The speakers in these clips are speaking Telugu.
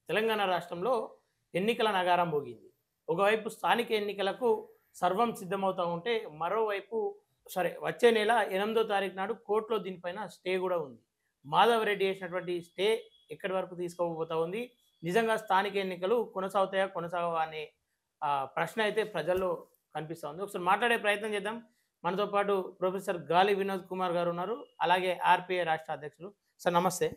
తెలంగాణ రాష్ట్రంలో ఎన్నికల నగారం మోగింది. ఒకవైపు స్థానిక ఎన్నికలకు సర్వం సిద్ధమవుతా ఉంటే, మరోవైపు వచ్చే నెల 8వ తారీఖు నాడు కోర్టులో దీనిపైన స్టే గూడా ఉంది. మాధవరెడ్డి ఏసినటువంటి స్టే ఎక్కడి వరకు తీసుకోబోతా ఉంది? నిజంగా స్థానిక ఎన్నికలు కొనసాగుతాయా? కొనసాగవా? అనే ప్రశ్న అయితే ప్రజల్లో కనిపిస్తా ఉంది. ఒకసారి మాట్లాడే ప్రయత్నం చేద్దాం. మనతో పాటు ప్రొఫెసర్ గాలి వినోద్ కుమార్ గారు ఉన్నారు. అలాగే ఆర్‌పీఐ రాష్ట్ర అధ్యక్షులు. సార్ నమస్తే.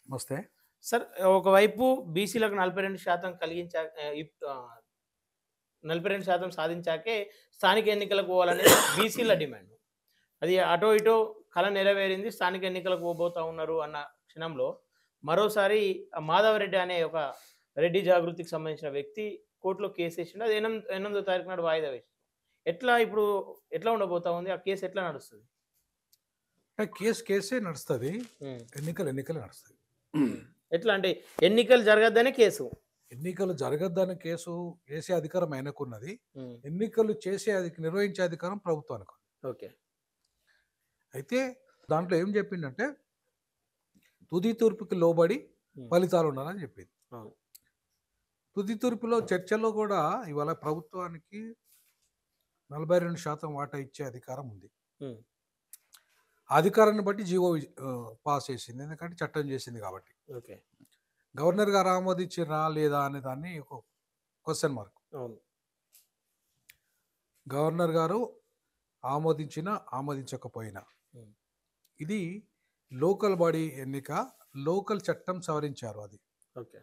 నమస్తే. సార్ ఒకవైపు బీసీలకు 42% కలిగించా ఇప్ ఆహ్, 42% సాధించాకే స్థానిక ఎన్నికలకు పోవాలనేది బీసీల డిమాండ్. అది అటో ఇటో కల నెరవేరింది. స్థానిక ఎన్నికలకు పోబోతా ఉన్నారు అన్న క్షణంలో మరోసారి మాధవరెడ్డి అనే ఒక రెడ్డి జాగృతికి సంబంధించిన వ్యక్తి కోర్టులో కేసేసిండు. అది 8వ తారీఖు నాడు వాయిదా వేసిండు. ఇప్పుడు ఎట్లా ఉండబోతా ఉంది? ఆ కేసు ఎట్లా నడుస్తది? కేసే నడుస్తది. హ్మ్. ఎన్నికలే నడుస్తది. ఎట్లా అంటే ఎన్నికలు జరగద్దనే కేసు. ఎన్నికలు జరగద్దని కేసు వేసే అధికారం ఆయనకున్నది. హ్మ్. ఎన్నికలు నిర్వహించే అధికారం ప్రభుత్వానికి ఉంది. ఓకే. అయితే దాంట్లో ఏం చెప్పిండంటే, తుది తూర్పుకి లోబడి ఫలితాలు ఉండాలని చెప్పింది. అవును. తుది తూర్పులో చర్చల్లో కూడా ఇవాళ ప్రభుత్వానికి 42% వాటా ఇచ్చే అధికారం ఉంది. హ్మ్. అధికారాన్ని బట్టి జీవో పాస్ చేసింది. ఎందుకంటే చట్టం చేసింది కాబట్టి. ఓకే. గవర్నర్ గారు ఆమోదించిరా లేదా అనే దాన్ని ఒక క్వశ్చన్ మార్క్. అవును. గవర్నర్ గారు ఆమోదించినా ఆమోదించకపోయినా హ్మ్. ఇది లోకల్ బాడీ ఎన్నిక, లోకల్ చట్టం సవరించారు అది. ఓకే.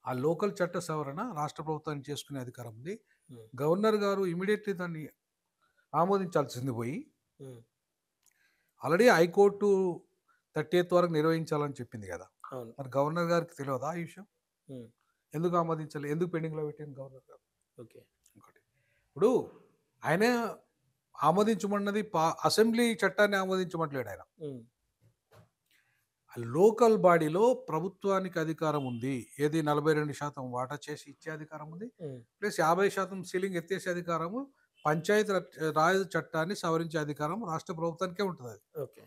ఆ లోకల్ చట్ట సవరణ రాష్ట్ర ప్రభుత్వానికి చేసుకునే అధికారం ఉంది. హ్మ్. గవర్నర్ గారు ఇమీడియట్లీ దాన్ని ఆమోదించాల్సింది పోయి హ్మ్. ఆల్రెడీ హైకోర్టు 30th వరకు నిర్వహించాలని చెప్పింది కదా. అవును. మరి గవర్నర్ గారికి తెలియదా ఈ విషయం? హ్మ్. ఎందుకు ఆమోదించాలి? ఎందుకు పెండింగ్లో పెట్టింది గవర్నర్ గారు? ఓకే. ఇంకోటి, ఇప్పుడు ఆయన ఆమోదించమన్నది అసెంబ్లీ చట్టాన్ని ఆమోదించమట్లేడు ఆయన. హ్మ్. లోకల్ బాడీలో ప్రభుత్వానికి అధికారం ఉంది. ఏది 42% వాటా చేసి ఇచ్చే అధికారం ఉంది. హ్మ్. ప్లస్ 50% సీలింగ్ ఎత్తేసే అధికారము, పంచాయతీ రాజ్ చట్టాన్ని సవరించే అధికారం రాష్ట్ర ప్రభుత్వానికే ఉంటది. ఓకే.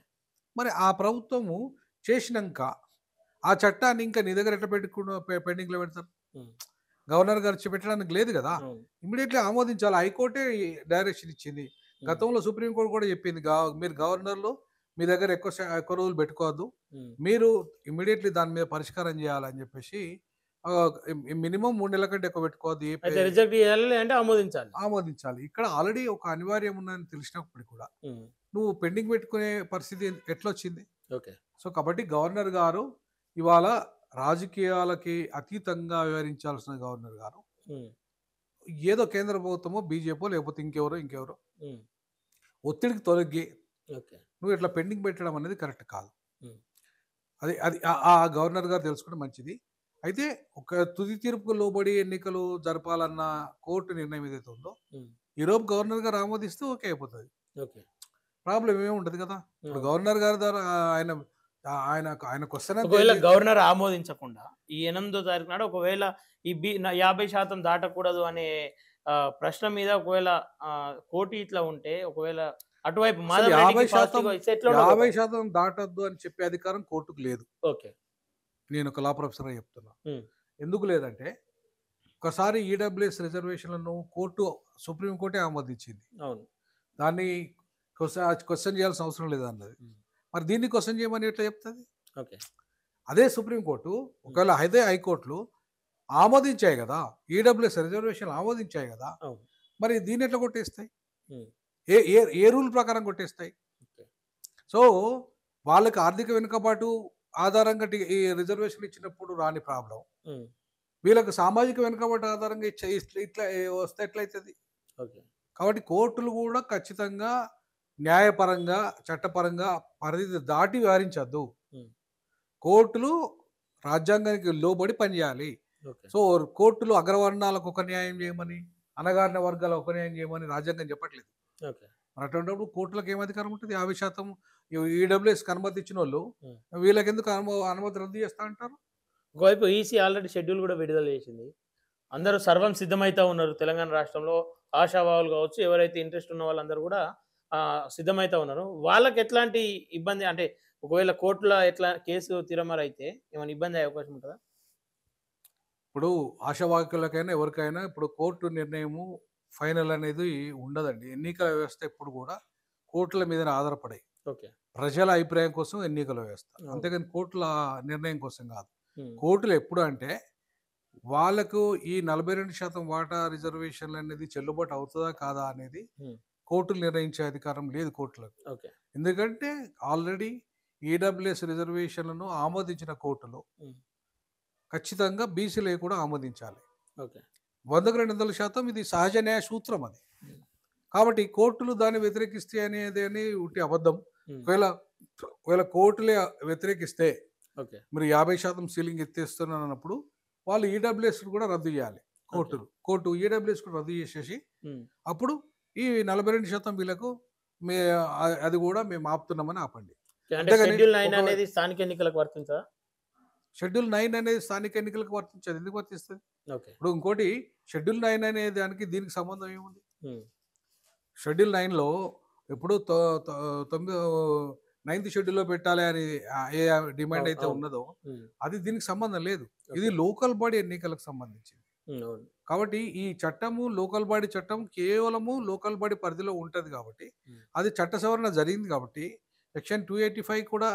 మరి ఆ ప్రభుత్వము చేసినంక ఆ చట్టాన్ని ఇంకా నీ దగ్గర ఎట్లా పెండింగ్‌లో పెడతారు? హ్మ్. గవర్నర్ గారు పెట్టడానికి లేదు కదా. అవును. ఇమ్మీడియేట్‌లీ ఆమోదించాలి. హైకోర్టే డైరెక్షన్ ఇచ్చింది. హ్మ్. గతంలో సుప్రీం కోర్ట్ కూడా చెప్పింది. మీరు గవర్నర్‌లు మీ దగ్గర ఎక్కువ రోజులు పెట్టుకోవద్దు. హ్మ్. మీరు ఇమ్మీడియేట్‌లీ దాని మీద పరిష్కారం చేయాలని చెప్పేసి మినిమమ్ 3 నెలల కంటే ఎక్కువ పెట్టుకోవద్దు. అయితే రిజెక్ట్ చేయాలి లేదంటే ఆమోదించాలి. ఆమోదించాలి. ఇక్కడ ఆల్రెడీ ఒక అనివార్యం ఉందని తెలిసినప్పటికి కూడా హ్మ్. నువ్వు పెండింగ్ పెట్టుకునే పరిస్థితి ఎట్లొచ్చింది? ఓకే. సో, కాబట్టి గవర్నర్ గారు ఇవాళ రాజకీయాలకి అతీతంగా వ్యవహరించాల్సిన గవర్నర్ గారు హ్మ్. ఏదో కేంద్ర ప్రభుత్వమో, బీజేపీ లేకపోతే ఇంకెవరో హ్మ్. ఒత్తిడికి తొలగి ఓకే. నువ్వు ఇట్లా పెండింగ్ పెట్టడం అనేది కరెక్ట్ కాదు. హ్మ్. అది అది ఆ గవర్నర్ గారు తెలుసుకోవడం మంచిది. అయితే ఒక తుది తీర్పుకు లోబడి ఎన్నికలు జరపాలన్న కోర్టు నిర్ణయం ఏదైతే ఉందో, హ్మ్. ఈలోపు గవర్నర్ గారు ఆమోదిస్తే ఓకే అయిపోతది. ఓకే. ప్రాబ్లమ్ ఏమి ఉండదు కదా. ఇప్పుడు అవును. గవర్నర్ గారి ద్వారా ఆయన ఆయన ఆయన క్వెషన్ అంతా ఒకవేళ ఏంది? గవర్నర్ ఆమోదించకుండా ఈ 8వ తారీఖు నాడు ఒకవేళ ఈ 50% దాటకూడదు అనే ప్రశ్న మీద ఒకవేళ కోర్టు ఇట్లా ఉంటే ఒకవేళ అటువైపు అసలు మాధవ్ రెడ్డికి 50% పాజిటివ్‌గా ఇస్తే ఎట్లా ఉండబోతా ఉంది? 50% దాటొద్దు అని చెప్పే అధికారం కోర్టుకు లేదు. ఓకే. నేను ఒక లా ప్రొఫెసర్‌గా చెప్తున్నా. హ్మ్. ఎందుకు లేదంటే, ఒకసారి ఈడబ్ల్యూఎస్ రిజర్వేషన్‌లను సుప్రీం కోర్టే ఆమోదించింది. అవును. దాన్ని క్వెషన్ చేయాల్సిన అవసరం లేదన్నది. హ్మ్. మరి దీన్ని క్వెషన్ చేయమని ఎట్లా చెప్తది? ఓకే. అదే సుప్రీం కోర్టు హ్మ్. ఒకవేళ అదే హైకోర్టులు ఆమోదించాయి గదా. ఈడబ్ల్యూఎస్ రిజర్వేషన్‌లు ఆమోదించాయి గదా. అవును. మరి దీన్ని ఎట్లా కొట్టేస్తాయి? హ్మ్. ఏ ఏ ఏ రూల్ ప్రకారం కొట్టేస్తాయి? ఓకే. సో, వాళ్ళకి ఆర్థిక వెనుకబాటు ఆధారంగా ఈ రిజర్వేషన్‌లు ఇచ్చినప్పుడు రాని ప్రాబ్లమ్. హ్మ్. వీళ్ళకి సామాజిక వెనుకబాటు ఆధారంగా ఇట్లా వస్తే ఎట్లయితది? ఓకే. కాబట్టి కోర్టులు కూడా ఖచ్చితంగా న్యాయపరంగా, చట్టపరంగా పరిధి దాటి వ్యవహరించొద్దు. హ్మ్. కోర్టులు రాజ్యాంగానికి లోబడి పనిచేయాలి. ఓకే. సో, కోర్టులు అగ్రవర్ణాలకు ఒక న్యాయం చేయమని, అణగారిన వర్గాలకు ఒక న్యాయం చేయమని రాజ్యాంగం చెప్పట్లేదు. ఓకే. మరి అటువంటప్పుడు కోర్టులకు ఏం అధికారం ఉంటది? 50% ఈడబ్ల్యూఎస్‌కి అనుమతి ఇచ్చినోళ్ళు హ్మ్. వీళ్ళకెందుకు అనుమతి రద్దు చేస్తా అంటారు? ఒకవైపు ఈసీ ఆల్రెడీ షెడ్యూల్ గూడా విడుదల చేసింది. అందరూ సర్వం సిద్ధమైతా ఉన్నారు. తెలంగాణ రాష్ట్రంలో ఆశావాహులు గావచ్చు, ఎవరైతే ఇంట్రెస్ట్ ఉన్న వాళ్ళందరూ గూడా సిద్ధమైతా ఉన్నారు. వాళ్ళకెట్లాంటి ఇబ్బంది అంటే ఒకవేళ కోర్టుల కేసు తిరమరైతే ఏమైనా ఇబ్బంది అయ్యే అవకాశం ఉంటదా? ఇప్పుడు ఆశావాకులకైనా ఎవరికైనా ఇప్పుడు కోర్టు నిర్ణయము ఫైనల్ అనేది ఉండదండి. ఎన్నికల వ్యవస్థ ఎప్పుడు కూడా కోర్టుల మీదనే ఆధారపడాయి. ఓకే. ప్రజల అభిప్రాయం కోసం ఎన్నికల వ్యవస్థ. అవును. అంతేగాని కోర్టుల నిర్ణయం కోసం కాదు. హ్మ్. కోర్టులు ఎప్పుడు అంటే వాళ్ళకు ఈ 42% వాటా రిజర్వేషన్లు అనేది చెల్లుబాటు అవుతుందా కాదా అనేది హ్మ్. కోర్టులు నిర్ణయించే అధికారం లేదు కోర్టులకు. ఓకే. ఎందుకంటే ఆల్రెడీ ఈడబ్ల్యూఎస్ రిజర్వేషన్లను ఆమోదించిన కోర్టులు హ్మ్. ఖచ్చితంగా బీసీలే కూడా ఆమోదించాలి. ఓకే. 100కు 200% ఇది సహజ న్యాయ సూత్రం అది. హ్మ్. కాబట్టి కోర్టులు దాన్ని వ్యతిరేకిస్తే అనేది అని ఉట్టి అబద్ధం. హ్మ్. ఒకవేళ కోర్టులే వ్యతిరేకిస్తే ఓకే. మీరు 50% సీలింగ్ ఎత్తేస్తున్నానన్నప్పుడు వాళ్ళు ఈడబ్ల్యూఎస్ కూడా రద్దు చేయాలి ఓకే. కోర్టు ఈడబ్ల్యూఎస్ కూడా రద్దు చేసేసి హ్మ్. అప్పుడు ఈ 42% వీళ్ళకు మే అది కూడా మేము ఆపుతున్నామని ఆపండి. అంటే అంతేగాని షెడ్యూల్ 9 ఒక అనేది స్థానిక ఎన్నికలకు వర్తించదా? షెడ్యూల్ 9 అనేది స్థానిక ఎన్నికలకు వర్తించదు. ఎందుకు వర్తిస్తది? ఓకే. ఇప్పుడు ఇంకోటి షెడ్యూల్ 9 అనే దానికి దీనికి సంబంధం ఏముంది? హ్మ్. షెడ్యూల్ 9లో ఇప్పుడు తొ తొ తొమ్మిదో నైన్త్ షెడ్యూల్‌లో పెట్టాలి అని ఏ డిమాండ్ అయితే అవును. ఉన్నదో హ్మ్. అది దీనికి సంబంధం లేదు. ఇది ఓకే. లోకల్ బాడీ ఎన్నికలకు సంబంధించింది. హ్మ్. అవును. కాబట్టి ఈ చట్టము లోకల్ బాడీ చట్టం కేవలము లోకల్ బాడీ పరిధిలో ఉంటది కాబట్టి, హ్మ్. అది చట్ట సవరణ జరిగింది కాబట్టి సెక్షన్ 285 కూడా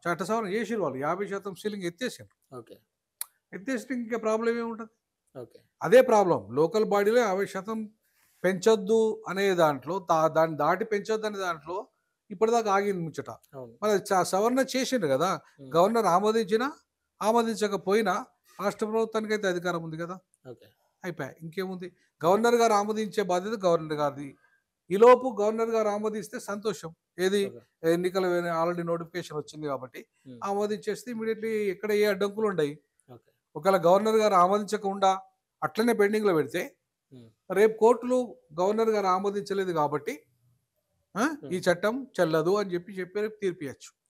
చట్ట సవరణ చేసిర్రు వాళ్ళు. 50% సీలింగ్ ఎత్తేసిండ్రు. ఓకే. ఎత్తేస్తే ఇంకా ప్రాబ్లమ్ ఏముంటది? ఓకే. అదే ప్రాబ్లమ్. లోకల్ బాడీలో 50% పెంచొద్దు అనే దాంట్లో దాన్ని దాటి పెంచొద్దు అనే దాంట్లో ఇప్పటిదాకా ఆగింది ముచ్చట. అవును. మరి అది సవరణ చేసిండ్రు గదా! హ్మ్. గవర్నర్ ఆమోదించినా, ఆమోదించకపోయినా రాష్ట్ర ప్రభుత్వానికైతే అధికారం ఉంది గదా! ఓకే. అయిపాయే. ఇంకేముంది? గవర్నర్ గారు ఆమోదించే బాధ్యత గవర్నర్ గారిది. ఈలోపు గవర్నర్ గారు ఆమోదిస్తే సంతోషం. ఏది? ఓకే. ఎన్నికల ఆల్రెడీ నోటిఫికేషన్ వచ్చింది కాబట్టి హ్మ్. ఆమోదించేస్తే ఇమ్మీడియేట్‌లీ ఎక్కడ ఏ అడ్డంకులు ఉండయి. ఓకే. ఒకవేళ గవర్నర్ గారు ఆమోదించకుండా అట్లనే పెండింగ్‌లో పెడితే హ్మ్. రేపు కోర్టులు గవర్నర్ గారు ఆమోదించలేదు కాబట్టి ఈ హ్మ్. చట్టం చెల్లదు అని చెప్పి తీర్పియచ్చు.